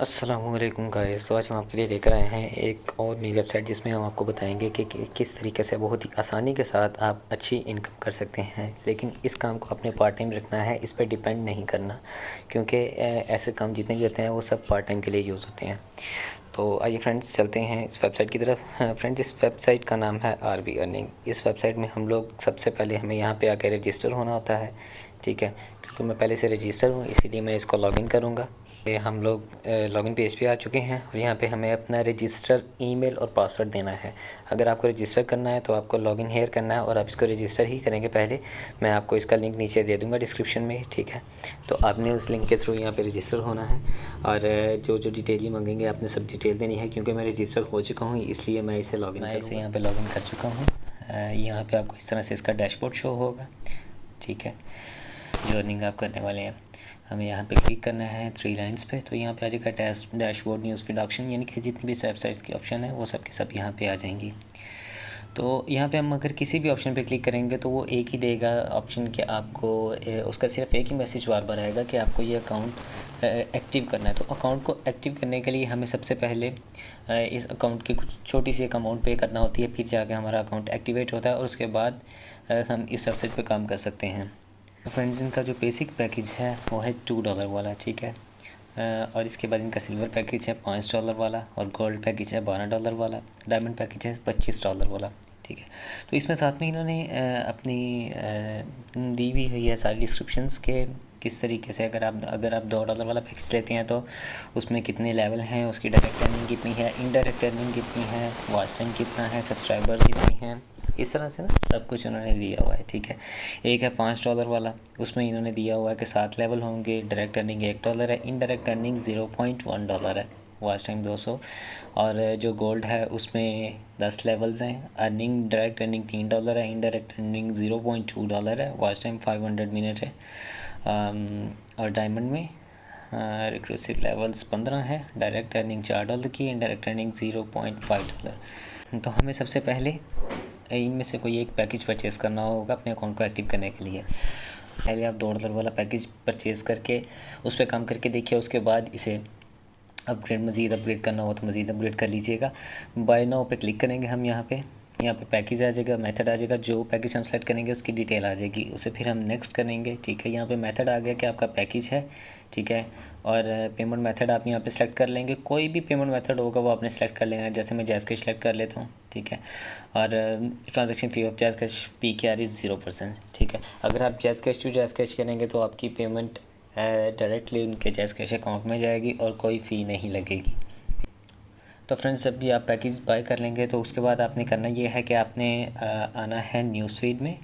अस्सलामुअलैकुम गाइस। तो आज हम आपके लिए लेकर आए हैं एक और नई वेबसाइट जिसमें हम आपको बताएंगे कि किस तरीके से बहुत ही आसानी के साथ आप अच्छी इनकम कर सकते हैं। लेकिन इस काम को आपने पार्ट टाइम रखना है, इस पर डिपेंड नहीं करना, क्योंकि ऐसे काम जितने भी होते हैं वो सब पार्ट टाइम के लिए यूज़ होते हैं। तो आइए फ्रेंड्स चलते हैं इस वेबसाइट की तरफ। फ्रेंड्स, इस वेबसाइट का नाम है आरबी अर्निंग। इस वेबसाइट में हम लोग सबसे पहले हमें यहाँ पे आकर रजिस्टर होना होता है, ठीक है। क्योंकि मैं पहले से रजिस्टर हूँ इसीलिए मैं इसको लॉगिन करूँगा। ये हम लोग लॉगिन पेज पे आ चुके हैं और यहाँ पे हमें अपना रजिस्टर ईमेल और पासवर्ड देना है। अगर आपको रजिस्टर करना है तो आपको लॉगिन हेयर करना है और आप इसको रजिस्टर ही करेंगे पहले। मैं आपको इसका लिंक नीचे दे दूँगा डिस्क्रिप्शन में, ठीक है। तो आपने उस लिंक के थ्रू यहाँ पे रजिस्टर होना है और जो जो डिटेल ही मांगेंगे आपने सब डिटेल देनी है। क्योंकि मैं रजिस्टर हो चुका हूँ इसलिए मैं इसे लॉगिन यहाँ पे लॉगिन कर चुका हूँ। यहाँ पे आपको इस तरह से इसका डैशबोर्ड शो होगा, ठीक है। जो अर्निंग आप करने वाले हैं, हमें यहाँ पे क्लिक करना है 3 लाइन्स पे। तो यहाँ पे आ जाएगा डैशबोर्ड न्यूज़ फीड ऑप्शन, यानी कि जितनी भी वेबसाइट्स की ऑप्शन है वो सब के सब यहाँ पे आ जाएंगी। तो यहाँ पे हम अगर किसी भी ऑप्शन पे क्लिक करेंगे तो वो एक ही देगा ऑप्शन कि आपको उसका सिर्फ एक ही मैसेज बार बार आएगा कि आपको ये अकाउंट एक्टिव करना है। तो अकाउंट को एक्टिव करने के लिए हमें सबसे पहले इस अकाउंट की कुछ छोटी सी एक अमाउंट पे करना होती है, फिर जाके हमारा अकाउंट एक्टिवेट होता है और उसके बाद हम इस वेबसाइट पे काम कर सकते हैं। फ्रेंड्स, इनका जो बेसिक पैकेज है वो है $2 वाला, ठीक है। और इसके बाद इनका सिल्वर पैकेज है $5 वाला और गोल्ड पैकेज है $12 वाला, डायमंड पैकेज है $25 वाला, ठीक है। तो इसमें साथ में इन्होंने अपनी दी हुई हुई है सारी डिस्क्रिप्शंस के किस तरीके से अगर आप $2 वाला पैकेज लेते हैं तो उसमें कितने लेवल हैं, उसकी डायरेक्ट अर्निंग कितनी है, इनडायरेक्ट अर्निंग कितनी है, वॉच टाइम कितना है, सब्सक्राइबर कितने हैं, इस तरह से ना सब कुछ उन्होंने दिया हुआ है, ठीक है। एक है $5 वाला, उसमें इन्होंने दिया हुआ है कि 7 लेवल होंगे, डायरेक्ट अर्निंग $1 है, इनडायरेक्ट अर्निंग $0.1 है, वॉच टाइम 200। और जो गोल्ड है उसमें 10 लेवल्स हैं, अर्निंग डायरेक्ट अर्निंग $3 है, इनडायरेक्ट अर्निंग $0.2 है, वॉच टाइम 500 मिनट है। और डायमंड में रिक्रूसिव लेवल्स 15 है, डायरेक्ट अर्निंग $4 की, इनडायरेक्ट अर्निंग $0.5। तो हमें सबसे पहले इनमें से कोई एक पैकेज परचेज़ करना होगा अपने अकाउंट को एक्टिव करने के लिए। पहले आप $2 वाला पैकेज परचेज़ करके उस पर काम करके देखिए, उसके बाद इसे मज़ीद अपग्रेड करना हो तो मज़ीद अपग्रेड कर लीजिएगा। बाय नाउ पे क्लिक करेंगे हम यहाँ पे पैकेज आ जाएगा, मेथड आ जाएगा, जो पैकेज हम सेलेक्ट करेंगे उसकी डिटेल आ जाएगी, उसे फिर हम नेक्स्ट करेंगे, ठीक है। यहाँ पे मेथड आ गया कि आपका पैकेज है, ठीक है। और पेमेंट मेथड आप यहाँ पे सेलेक्ट कर लेंगे, कोई भी पेमेंट मेथड होगा वो आपने सेलेक्ट कर लेना है। जैसे मैं जैज़ कैश सेलेक्ट कर लेता हूँ, ठीक है। और transaction fee of Jazz cash PKR is 0%, ठीक है। अगर आप Jazz cash to Jazz cash करेंगे तो आपकी पेमेंट डायरेक्टली उनके जैज़ कैश अकाउंट में जाएगी और कोई फ़ी नहीं लगेगी। तो फ्रेंड्स, जब भी आप पैकेज बाय कर लेंगे तो उसके बाद आपने करना ये है कि आपने आना है न्यूज़ फीड में।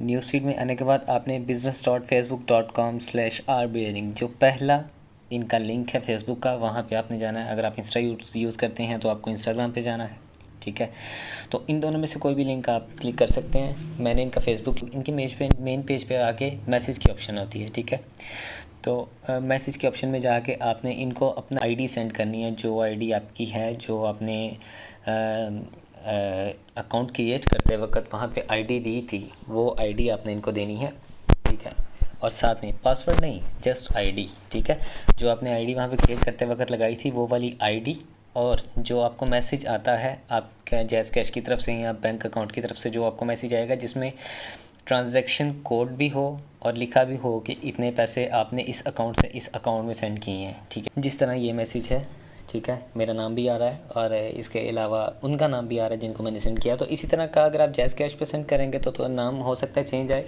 न्यूज़ फीड में आने के बाद आपने business.facebook.com/RB अर्निंग, जो पहला इनका लिंक है फेसबुक का, वहाँ पे आपने जाना है। अगर आप इंस्टा यूज़ करते हैं तो आपको इंस्टाग्राम पे जाना है, ठीक है। तो इन दोनों में से कोई भी लिंक आप क्लिक कर सकते हैं। मैंने इनका फेसबुक, इनकी मेन पेज पे आके मैसेज की ऑप्शन होती है, ठीक है। तो मैसेज के ऑप्शन में जाके आपने इनको अपना आईडी सेंड करनी है, जो आईडी आपकी है, जो आपने अकाउंट क्रिएट करते वक्त वहाँ पे आईडी दी थी, वो आईडी आपने इनको देनी है, ठीक है। और साथ में पासवर्ड नहीं, जस्ट आईडी, ठीक है। जो आपने आईडी वहाँ पे क्रिएट करते वक्त लगाई थी वो वाली आईडी, और जो आपको मैसेज आता है आपका जैज़ कैश की तरफ से या बैंक अकाउंट की तरफ से, जो आपको मैसेज आएगा जिसमें ट्रांजैक्शन कोड भी हो और लिखा भी हो कि इतने पैसे आपने इस अकाउंट से इस अकाउंट में सेंड किए हैं, ठीक है। जिस तरह ये मैसेज है, ठीक है, मेरा नाम भी आ रहा है और इसके अलावा उनका नाम भी आ रहा है जिनको मैंने सेंड किया। तो इसी तरह का अगर आप जैज़ कैश पे सेंड करेंगे तो नाम हो सकता है चेंज आए,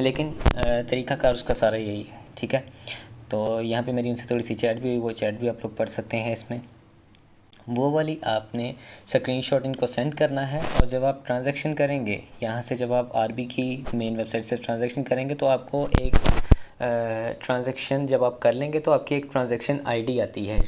लेकिन तरीक़ाकार उसका सारा यही है, ठीक है। तो यहाँ पे मेरी उनसे थोड़ी सी चैट भी हुई, वो चैट भी आप लोग पढ़ सकते हैं इसमें। वो वाली आपने स्क्रीनशॉट इनको सेंड करना है और जब आप ट्रांजैक्शन करेंगे यहाँ से, जब आप आरबी की मेन वेबसाइट से ट्रांजैक्शन करेंगे तो आपको एक ट्रांजैक्शन जब आप कर लेंगे तो आपकी एक ट्रांजैक्शन आईडी आती है,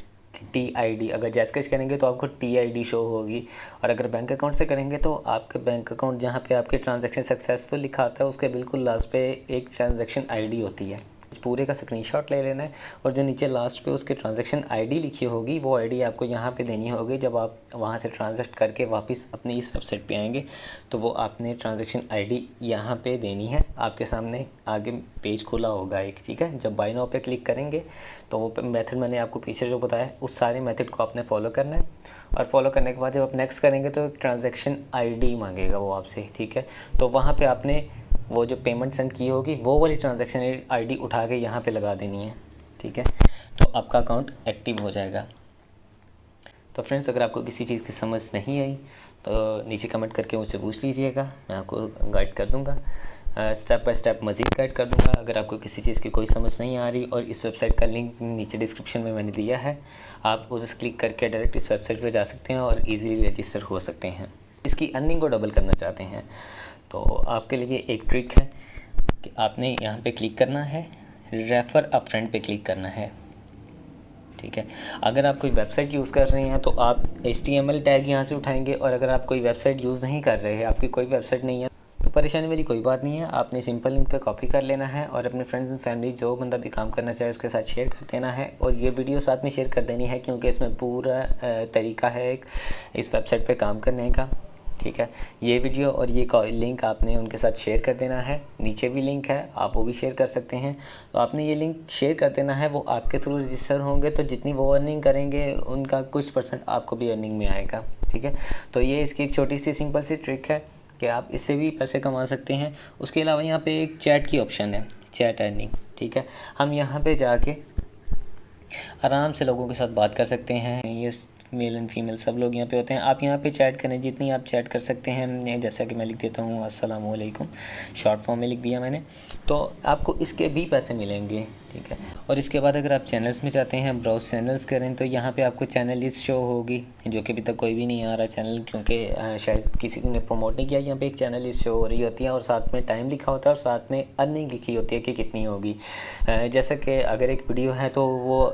TID। अगर जैज़ कैश करेंगे तो आपको TID शो होगी, और अगर बैंक अकाउंट से करेंगे तो आपके बैंक अकाउंट जहाँ पे आपके ट्रांजैक्शन सक्सेसफुल लिखा आता है उसके बिल्कुल लास्ट पे एक ट्रांजैक्शन आईडी होती है। पूरे का स्क्रीनशॉट ले लेना है और जो नीचे लास्ट पे उसके ट्रांजैक्शन आईडी लिखी होगी वो आईडी आपको यहाँ पे देनी होगी। जब आप वहाँ से ट्रांजैक्ट करके वापस अपने इस वेबसाइट पे आएंगे तो वो आपने ट्रांजैक्शन आईडी यहाँ पे देनी है। आपके सामने आगे पेज खुला होगा एक, ठीक है। जब बाय नाउ पे क्लिक करेंगे तो वो मेथड मैंने आपको पीछे जो बताया उस सारे मेथड को आपने फॉलो करना है और फॉलो करने के बाद जब आप नेक्स्ट करेंगे तो एक ट्रांजैक्शन आईडी मांगेगा वो आपसे, ठीक है। तो वहाँ पे आपने वो जो पेमेंट सेंड की होगी वो वाली ट्रांजैक्शन आईडी उठा के यहाँ पे लगा देनी है, ठीक है। तो आपका अकाउंट एक्टिव हो जाएगा। तो फ्रेंड्स, अगर आपको किसी चीज़ की समझ नहीं आई तो नीचे कमेंट करके मुझसे पूछ लीजिएगा, मैं आपको गाइड कर दूँगा, स्टेप बाय स्टेप मज़ीद गाइड कर दूँगा। अगर आपको किसी चीज़ की कोई समझ नहीं आ रही और इस वेबसाइट का लिंक नीचे डिस्क्रिप्शन में मैंने दिया है, आप उस क्लिक करके डायरेक्ट इस वेबसाइट पर जा सकते हैं और ईज़िली रजिस्टर हो सकते हैं। इसकी अर्निंग को डबल करना चाहते हैं तो आपके लिए एक ट्रिक है कि आपने यहाँ पे क्लिक करना है, रेफ़र अ फ्रेंड पे क्लिक करना है, ठीक है। अगर आप कोई वेबसाइट यूज़ कर रहे हैं तो आप HTML टैग यहाँ से उठाएंगे और अगर आप कोई वेबसाइट यूज़ नहीं कर रहे हैं, आपकी कोई वेबसाइट नहीं है, तो परेशानी वाली कोई बात नहीं है। आपने सिंपल लिंक पे कॉपी कर लेना है और अपने फ्रेंड्स एंड फैमिली जो बंदा भी काम करना चाहे उसके साथ शेयर कर देना है और ये वीडियो साथ में शेयर कर देनी है क्योंकि इसमें पूरा तरीका है इस वेबसाइट पे काम करने का, ठीक है। ये वीडियो और ये लिंक आपने उनके साथ शेयर कर देना है। नीचे भी लिंक है, आप वो भी शेयर कर सकते हैं। तो आपने ये लिंक शेयर कर देना है, वो आपके थ्रू रजिस्टर होंगे तो जितनी वो अर्निंग करेंगे उनका कुछ % आपको भी अर्निंग में आएगा, ठीक है। तो ये इसकी एक छोटी सी सिंपल सी ट्रिक है कि आप इससे भी पैसे कमा सकते हैं। उसके अलावा यहाँ पे एक चैट की ऑप्शन है, चैट अर्निंग, ठीक है। हम यहाँ पे जाके आराम से लोगों के साथ बात कर सकते हैं। ये मेल एंड फीमेल सब लोग यहाँ पे होते हैं। आप यहाँ पे चैट करें, जितनी आप चैट कर सकते हैं। जैसा कि मैं लिख देता हूँ अस्सलामु अलैकुम, शॉर्ट फॉर्म में लिख दिया मैंने, तो आपको इसके भी पैसे मिलेंगे, ठीक है। और इसके बाद अगर आप चैनल्स में जाते हैं, ब्राउज चैनल्स करें, तो यहाँ पे आपको चैनल लिस्ट शो होगी, जो कि अभी तक कोई भी नहीं आ रहा चैनल, क्योंकि शायद किसी ने प्रमोट नहीं किया। यहाँ पे एक चैनल लिस्ट शो हो रही होती है और साथ में टाइम लिखा होता है और साथ में अर्निंग लिखी होती है कि कितनी होगी। जैसे कि अगर एक वीडियो है तो वो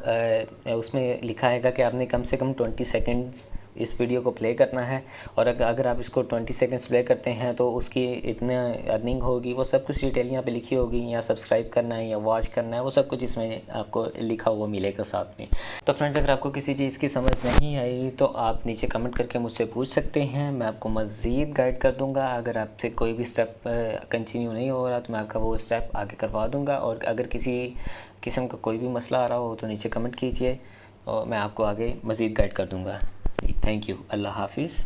उसमें लिखा आएगा कि आपने कम से कम 20 सेकेंड्स इस वीडियो को प्ले करना है और अगर आप इसको 20 सेकंड्स प्ले करते हैं तो उसकी इतना अर्निंग होगी। वो सब कुछ डिटेल यहाँ पे लिखी होगी, या सब्सक्राइब करना है या वॉच करना है, वो सब कुछ इसमें आपको लिखा हुआ मिलेगा साथ में। तो फ्रेंड्स, अगर आपको किसी चीज़ की समझ नहीं आई तो आप नीचे कमेंट करके मुझसे पूछ सकते हैं, मैं आपको मज़ीद गाइड कर दूँगा। अगर आपसे कोई भी स्टेप कंटिन्यू नहीं हो रहा तो मैं आपका वो स्टेप आगे करवा दूँगा। और अगर किसी किस्म का कोई भी मसला आ रहा हो तो नीचे कमेंट कीजिए और मैं आपको आगे मज़ीद गाइड कर दूँगा। थैंक यू, अल्लाह हाफिज़।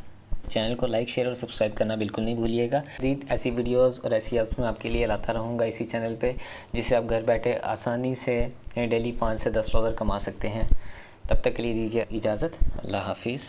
चैनल को लाइक, शेयर और सब्सक्राइब करना बिल्कुल नहीं भूलिएगा। मज़ीद ऐसी वीडियोस और ऐसी ऐप्स मैं आपके लिए लाता रहूँगा इसी चैनल पे, जिससे आप घर बैठे आसानी से डेली 5 से 10 डॉलर कमा सकते हैं। तब तक के लिए दीजिए इजाज़त, अल्लाह हाफिज़।